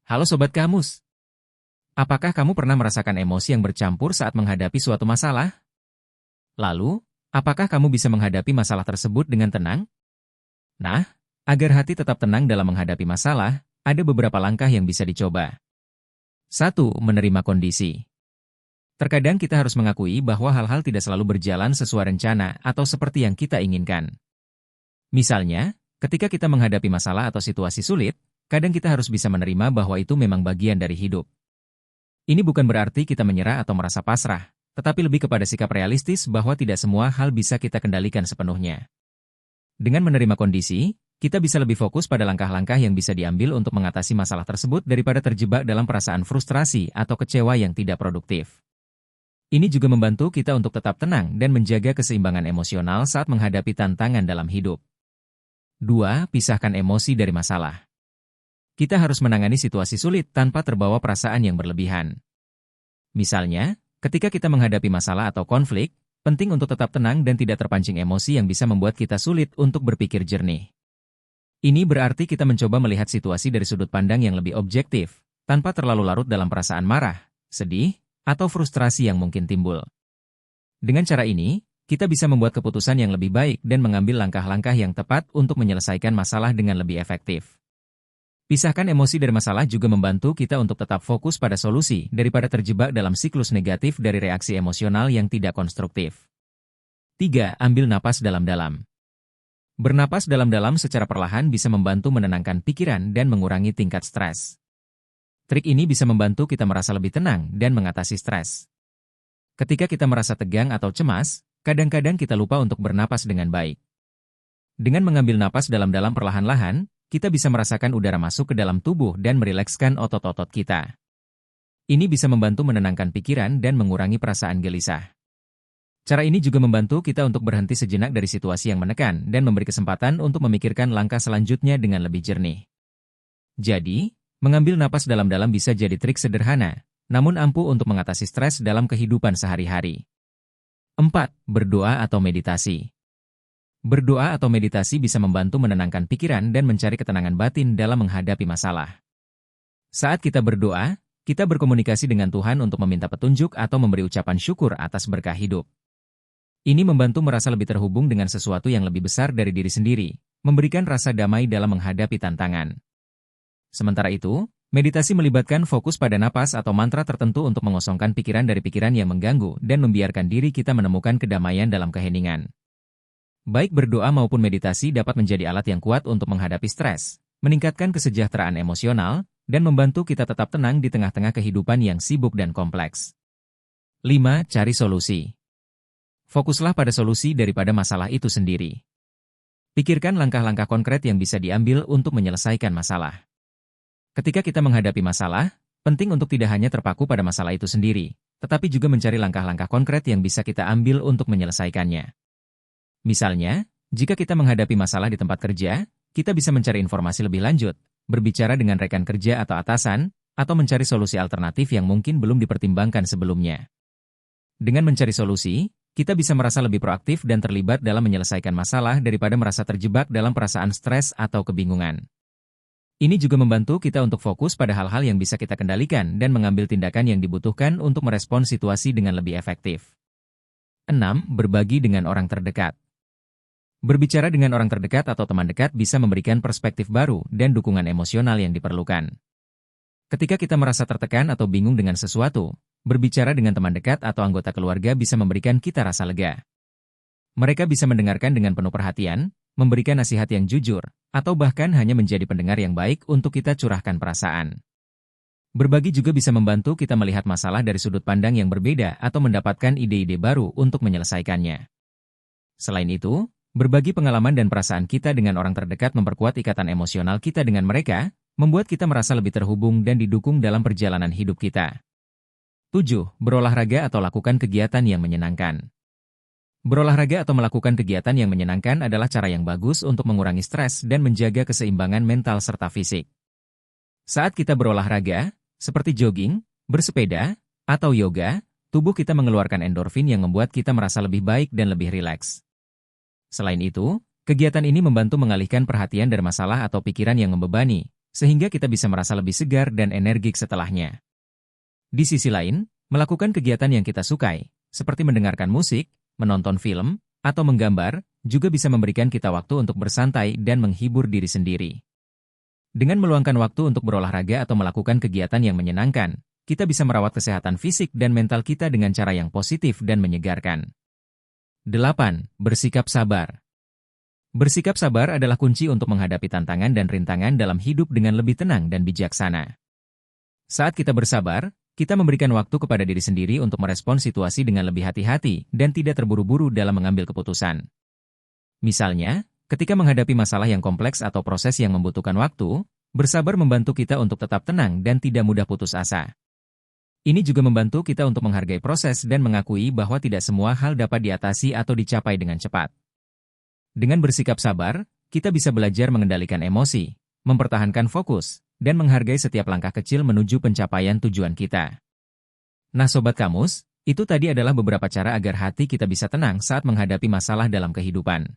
Halo Sobat Kamus, apakah kamu pernah merasakan emosi yang bercampur saat menghadapi suatu masalah? Lalu, apakah kamu bisa menghadapi masalah tersebut dengan tenang? Nah, agar hati tetap tenang dalam menghadapi masalah, ada beberapa langkah yang bisa dicoba. 1. Menerima kondisi. Terkadang kita harus mengakui bahwa hal-hal tidak selalu berjalan sesuai rencana atau seperti yang kita inginkan. Misalnya, ketika kita menghadapi masalah atau situasi sulit, kadang kita harus bisa menerima bahwa itu memang bagian dari hidup. Ini bukan berarti kita menyerah atau merasa pasrah, tetapi lebih kepada sikap realistis bahwa tidak semua hal bisa kita kendalikan sepenuhnya. Dengan menerima kondisi, kita bisa lebih fokus pada langkah-langkah yang bisa diambil untuk mengatasi masalah tersebut daripada terjebak dalam perasaan frustrasi atau kecewa yang tidak produktif. Ini juga membantu kita untuk tetap tenang dan menjaga keseimbangan emosional saat menghadapi tantangan dalam hidup. 2. Pisahkan emosi dari masalah. Kita harus menangani situasi sulit tanpa terbawa perasaan yang berlebihan. Misalnya, ketika kita menghadapi masalah atau konflik, penting untuk tetap tenang dan tidak terpancing emosi yang bisa membuat kita sulit untuk berpikir jernih. Ini berarti kita mencoba melihat situasi dari sudut pandang yang lebih objektif, tanpa terlalu larut dalam perasaan marah, sedih, atau frustrasi yang mungkin timbul. Dengan cara ini, kita bisa membuat keputusan yang lebih baik dan mengambil langkah-langkah yang tepat untuk menyelesaikan masalah dengan lebih efektif. Pisahkan emosi dari masalah juga membantu kita untuk tetap fokus pada solusi daripada terjebak dalam siklus negatif dari reaksi emosional yang tidak konstruktif. 3. Ambil napas dalam-dalam. Bernapas dalam-dalam secara perlahan bisa membantu menenangkan pikiran dan mengurangi tingkat stres. Trik ini bisa membantu kita merasa lebih tenang dan mengatasi stres. Ketika kita merasa tegang atau cemas, kadang-kadang kita lupa untuk bernapas dengan baik. Dengan mengambil napas dalam-dalam perlahan-lahan, kita bisa merasakan udara masuk ke dalam tubuh dan merilekskan otot-otot kita. Ini bisa membantu menenangkan pikiran dan mengurangi perasaan gelisah. Cara ini juga membantu kita untuk berhenti sejenak dari situasi yang menekan dan memberi kesempatan untuk memikirkan langkah selanjutnya dengan lebih jernih. Jadi, mengambil napas dalam-dalam bisa jadi trik sederhana, namun ampuh untuk mengatasi stres dalam kehidupan sehari-hari. 4. Berdoa atau meditasi. Berdoa atau meditasi bisa membantu menenangkan pikiran dan mencari ketenangan batin dalam menghadapi masalah. Saat kita berdoa, kita berkomunikasi dengan Tuhan untuk meminta petunjuk atau memberi ucapan syukur atas berkah hidup. Ini membantu merasa lebih terhubung dengan sesuatu yang lebih besar dari diri sendiri, memberikan rasa damai dalam menghadapi tantangan. Sementara itu, meditasi melibatkan fokus pada napas atau mantra tertentu untuk mengosongkan pikiran dari pikiran yang mengganggu dan membiarkan diri kita menemukan kedamaian dalam keheningan. Baik berdoa maupun meditasi dapat menjadi alat yang kuat untuk menghadapi stres, meningkatkan kesejahteraan emosional, dan membantu kita tetap tenang di tengah-tengah kehidupan yang sibuk dan kompleks. 5. Cari solusi. Fokuslah pada solusi daripada masalah itu sendiri. Pikirkan langkah-langkah konkret yang bisa diambil untuk menyelesaikan masalah. Ketika kita menghadapi masalah, penting untuk tidak hanya terpaku pada masalah itu sendiri, tetapi juga mencari langkah-langkah konkret yang bisa kita ambil untuk menyelesaikannya. Misalnya, jika kita menghadapi masalah di tempat kerja, kita bisa mencari informasi lebih lanjut, berbicara dengan rekan kerja atau atasan, atau mencari solusi alternatif yang mungkin belum dipertimbangkan sebelumnya. Dengan mencari solusi, kita bisa merasa lebih proaktif dan terlibat dalam menyelesaikan masalah daripada merasa terjebak dalam perasaan stres atau kebingungan. Ini juga membantu kita untuk fokus pada hal-hal yang bisa kita kendalikan dan mengambil tindakan yang dibutuhkan untuk merespon situasi dengan lebih efektif. 6. Berbagi dengan orang terdekat. Berbicara dengan orang terdekat atau teman dekat bisa memberikan perspektif baru dan dukungan emosional yang diperlukan. Ketika kita merasa tertekan atau bingung dengan sesuatu, berbicara dengan teman dekat atau anggota keluarga bisa memberikan kita rasa lega. Mereka bisa mendengarkan dengan penuh perhatian, memberikan nasihat yang jujur, atau bahkan hanya menjadi pendengar yang baik untuk kita curahkan perasaan. Berbagi juga bisa membantu kita melihat masalah dari sudut pandang yang berbeda atau mendapatkan ide-ide baru untuk menyelesaikannya. Selain itu, berbagi pengalaman dan perasaan kita dengan orang terdekat memperkuat ikatan emosional kita dengan mereka, membuat kita merasa lebih terhubung dan didukung dalam perjalanan hidup kita. 7. Berolahraga atau lakukan kegiatan yang menyenangkan. Berolahraga atau melakukan kegiatan yang menyenangkan adalah cara yang bagus untuk mengurangi stres dan menjaga keseimbangan mental serta fisik. Saat kita berolahraga, seperti jogging, bersepeda, atau yoga, tubuh kita mengeluarkan endorfin yang membuat kita merasa lebih baik dan lebih rileks. Selain itu, kegiatan ini membantu mengalihkan perhatian dari masalah atau pikiran yang membebani, sehingga kita bisa merasa lebih segar dan energik setelahnya. Di sisi lain, melakukan kegiatan yang kita sukai, seperti mendengarkan musik, menonton film, atau menggambar, juga bisa memberikan kita waktu untuk bersantai dan menghibur diri sendiri. Dengan meluangkan waktu untuk berolahraga atau melakukan kegiatan yang menyenangkan, kita bisa merawat kesehatan fisik dan mental kita dengan cara yang positif dan menyegarkan. 8. Bersikap sabar. Bersikap sabar adalah kunci untuk menghadapi tantangan dan rintangan dalam hidup dengan lebih tenang dan bijaksana. Saat kita bersabar, kita memberikan waktu kepada diri sendiri untuk merespons situasi dengan lebih hati-hati dan tidak terburu-buru dalam mengambil keputusan. Misalnya, ketika menghadapi masalah yang kompleks atau proses yang membutuhkan waktu, bersabar membantu kita untuk tetap tenang dan tidak mudah putus asa. Ini juga membantu kita untuk menghargai proses dan mengakui bahwa tidak semua hal dapat diatasi atau dicapai dengan cepat. Dengan bersikap sabar, kita bisa belajar mengendalikan emosi, mempertahankan fokus, dan menghargai setiap langkah kecil menuju pencapaian tujuan kita. Nah Sobat Kamus, itu tadi adalah beberapa cara agar hati kita bisa tenang saat menghadapi masalah dalam kehidupan.